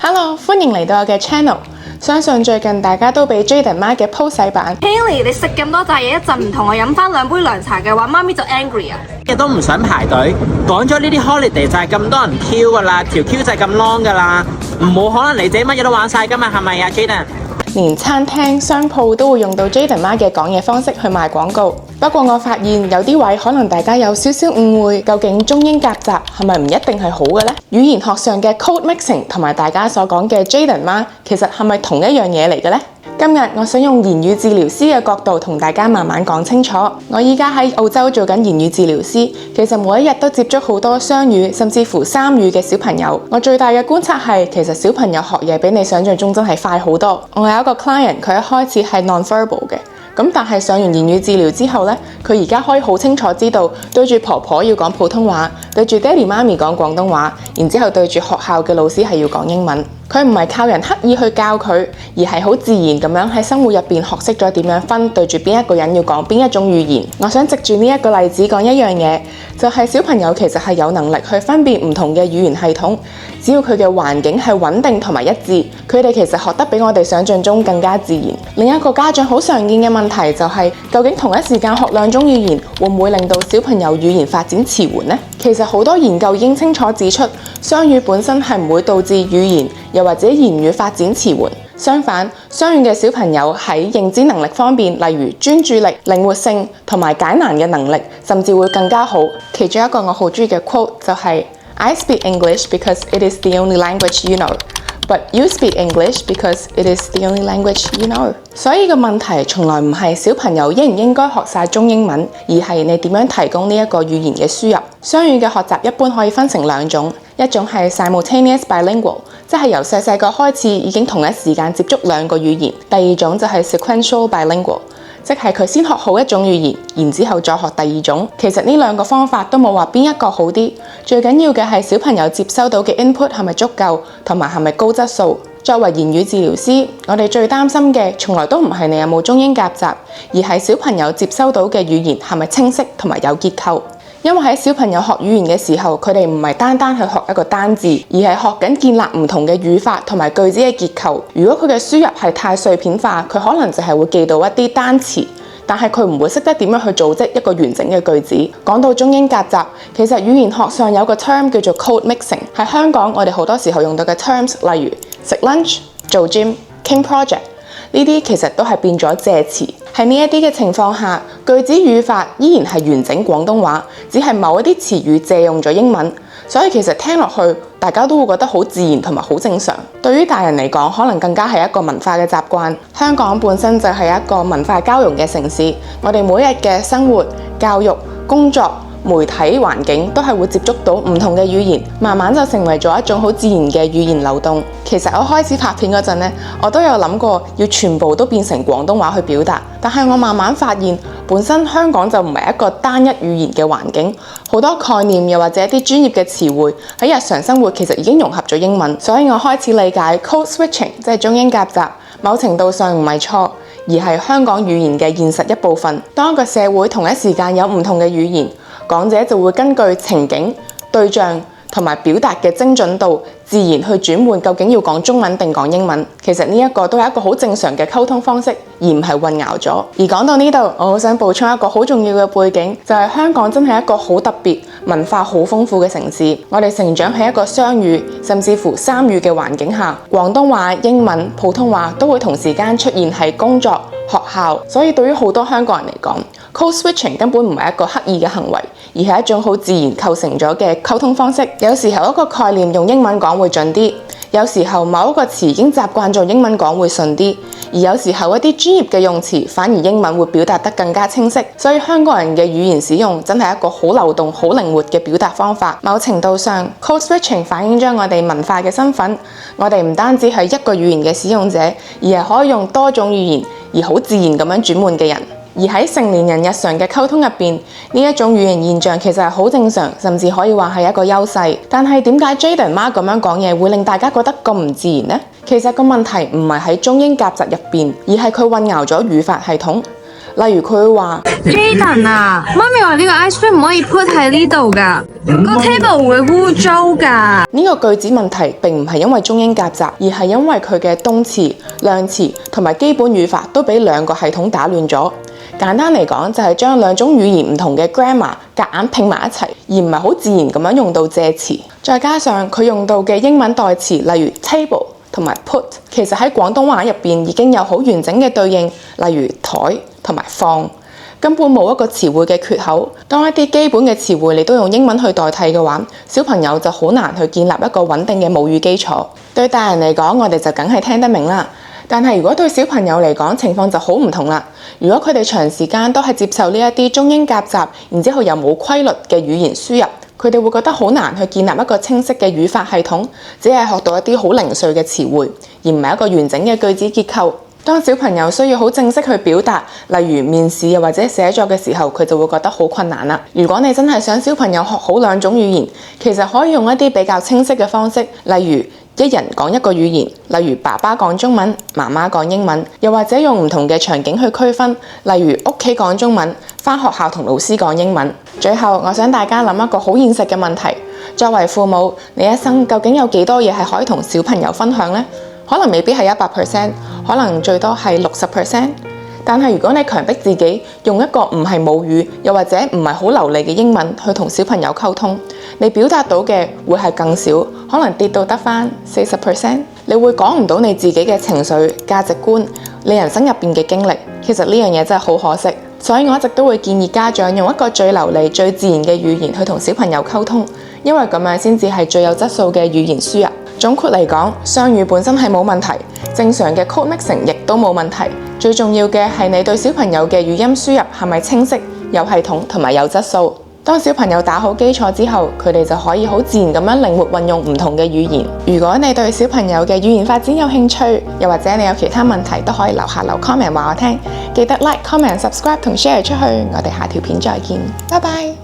Hello， 歡迎嚟到我嘅 channel。相信最近大家都俾 Jaden 媽嘅 post 洗版。Haley， 你食咁多炸嘢，一陣唔同我飲翻2杯涼茶嘅話，媽咪就 angry 啊！亦都唔想排隊，講咗呢啲 holiday 就係咁多人 Q 噶啦，條 Q 就係咁 long 噶啦，冇可能你自己乜嘢都玩晒噶嘛，係咪啊 Jaden？連餐廳、商鋪都會用到 Jaden 媽嘅講嘢方式去賣廣告。不過我發現有啲位可能大家有少少誤會，究竟中英夾雜係咪唔一定係好嘅呢？語言學上嘅 code mixing 同埋大家所講嘅 Jaden 媽，其實係咪同一樣嘢嚟嘅呢？今日我想用言語治療師嘅角度同大家慢慢講清楚。我依家喺澳洲做緊言語治療師，其實每一日都接觸好多雙語甚至乎三語嘅小朋友。我最大嘅觀察係，其實小朋友學嘢比你想象中真係快好多。我有一個 client， 佢一開始係 non-verbal 嘅。但係上完言語治療之後呢，佢而家可以好清楚知道對住婆婆要講普通話，對住爹哋媽咪講廣東話，然之後對住學校嘅老師係要講英文。佢唔係靠人刻意去教佢，而係好自然咁樣喺生活入邊學識咗點樣分對住邊一個人要講邊一種語言。我想藉住呢一個例子講一樣嘢，就係小朋友其實係有能力去分辨唔同嘅語言系統，只要佢嘅環境係穩定同埋一致，佢哋其實學得比我哋想象中更加自然。另一個家長好常見嘅問題就係，究竟同一時間學2種語言會唔會令到小朋友語言發展遲緩呢？其實好多研究已經清楚指出，雙語本身係唔會導致語言又或者言語發展遲緩。相反，雙語嘅小朋友喺認知能力方面，例如專注力、靈活性同埋解難嘅能力，甚至會更加好。其中一個我好中意嘅 quote 就係：I speak English because it is the only language you know.But you speak English because it is the only language you know. 所以個問題從來唔係小朋友應唔應該學晒中英文，而係你點樣提供呢一個語言嘅輸入。雙語嘅學習一般可以分成2種，一種係 simultaneous bilingual， 即係由細細個開始已經同一時間接觸2個語言；第二種就係 sequential bilingual， 即係佢先學好一種語言，然之後再學第2種。其實呢2個方法都冇話邊一個好啲，最緊要嘅係小朋友接收到嘅 input 係咪足夠，同埋係咪高質素。作為言語治療師，我哋最擔心嘅從來都唔係你有冇中英夾雜，而係小朋友接收到嘅語言係咪清晰同埋有結構。因為喺小朋友學語言嘅時候，佢哋唔係單單去學一個單字，而係學緊建立唔同嘅語法同埋句子嘅結構。如果佢嘅輸入係太碎片化，佢可能就係會記到一啲單詞，但係佢唔會識得點樣去組織一個完整嘅句子。講到中英夾雜，其實語言學上有個 term 叫做 code mixing， 喺香港我哋好多時候用到嘅 terms， 例如食 lunch、做 gym、傾 project， 呢啲其實都係變咗借詞。喺呢一啲嘅情況下，句子語法依然係完整廣東話，只係某一啲詞語借用咗英文，所以其實聽落去大家都會覺得好自然同埋好正常。對於大人嚟講，可能更加係一個文化嘅習慣。香港本身就係一個文化交融嘅城市，我哋每日嘅生活、教育、工作、媒體環境都係會接觸到唔同嘅語言，慢慢就成為咗一種好自然嘅語言流動。其實我開始拍片嗰陣呢，我都有諗過要全部都變成廣東話去表達，但係我慢慢發現，本身香港就唔係一個單一語言嘅環境，好多概念又或者一啲專業嘅詞彙喺日常生活其實已經融合咗英文，所以我開始理解 code switching， 即係中英夾雜，某程度上唔係錯，而係香港語言嘅現實一部分。當一個社會同一時間有唔同嘅語言，講者就會根據情景、對象同埋表達嘅精準度，自然去轉換究竟要講中文定講英文。其實呢一個都係一個好正常嘅溝通方式，而唔係混淆咗。而講到呢度，我好想補充一個好重要嘅背景，就係香港真係一個好特別、文化好豐富嘅城市。我哋成長喺一個雙語甚至乎三語嘅環境下，廣東話、英文、普通話都會同時間出現喺工作、學校，所以對於好多香港人嚟講，code switching 根本唔係一個刻意嘅行為，而係一種好自然構成咗嘅溝通方式。有時候一個概念用英文講會準啲，有時候某一個詞已經習慣咗用英文講會順啲，而有時候一啲專業嘅用詞反而英文會表達得更加清晰。所以香港人嘅語言使用真係一個好流動、好靈活嘅表達方法。某程度上 code switching 反映咗我哋文化嘅身份，我哋唔單止係一個語言嘅使用者，而係可以用多種語言而好自然咁樣轉換嘅人。而喺成年人日常嘅溝通入邊，呢一種語言現象其實係好正常，甚至可以話係一個優勢。但係點解 Jaden 媽咁樣講嘢會令大家覺得咁唔自然呢？其實個問題唔係喺中英夾雜入邊，而係佢混淆咗語法系統。例如佢會話 Jaden 啊，媽咪話呢個 ice cream 唔可以 put 喺呢度㗎，個 table 會污糟㗎。呢個句子問題並唔係因為中英夾雜，而係因為佢嘅動詞、量詞同埋基本語法都俾兩個系統打亂咗。簡單嚟講，就係將兩種語言唔同嘅 grammar 夾硬拼埋一齊，而唔係好自然咁樣用到借詞。再加上佢用到嘅英文代詞，例如 table 同埋 put，其實喺廣東話入邊已經有好完整嘅對應，例如台同埋放，根本冇一個詞彙嘅缺口。當一啲基本嘅詞彙你都用英文去代替嘅話，小朋友就好難去建立一個穩定嘅母語基礎。對大人嚟講，我哋就梗係聽得明啦。但係如果對小朋友嚟講，情況就好唔同啦。如果佢哋長時間都係接受呢一啲中英夾雜，然之後又冇規律嘅語言輸入，佢哋會覺得好難去建立一個清晰嘅語法系統，只係學到一啲好零碎嘅詞彙，而唔係一個完整嘅句子結構。當小朋友需要好正式去表達，例如面試又或者寫作嘅時候，佢就會覺得好困難啦。如果你真係想小朋友學好兩種語言，其實可以用一啲比較清晰嘅方式，例如一人講一個語言，例如爸爸講中文，媽媽講英文，又或者用唔同嘅場景去區分，例如屋企講中文，返學校同老師講英文。最後，我想大家諗一個好現實嘅問題，作為父母，你一生究竟有幾多嘢係可以同小朋友分享呢？可能未必係100%，可能最多係60%。但係如果你強迫自己用一個唔係母語，又或者唔係好流利嘅英文去同小朋友溝通，你表達到嘅會係更少，可能跌到得返40%。你會講唔到你自己嘅情緒、價值觀、你人生入邊嘅經歷。其實呢樣嘢真係好可惜。所以我一直都會建議家長用一個最流利、最自然嘅語言去同小朋友溝通，因為咁樣先至係最有質素嘅語言輸入。總括嚟講，雙語本身係冇問題，正常嘅 code mixing 亦都冇問題。最重要嘅係你對小朋友嘅語音輸入係咪清晰、有系統同埋有質素。當小朋友打好基礎之後，佢哋就可以好自然咁樣靈活運用唔同嘅語言。如果你對小朋友嘅語言發展有興趣，又或者你有其他問題，都可以留下留 comment 話我聽。記得 like、comment、subscribe 同 share 出去。我哋下條片再見，拜拜。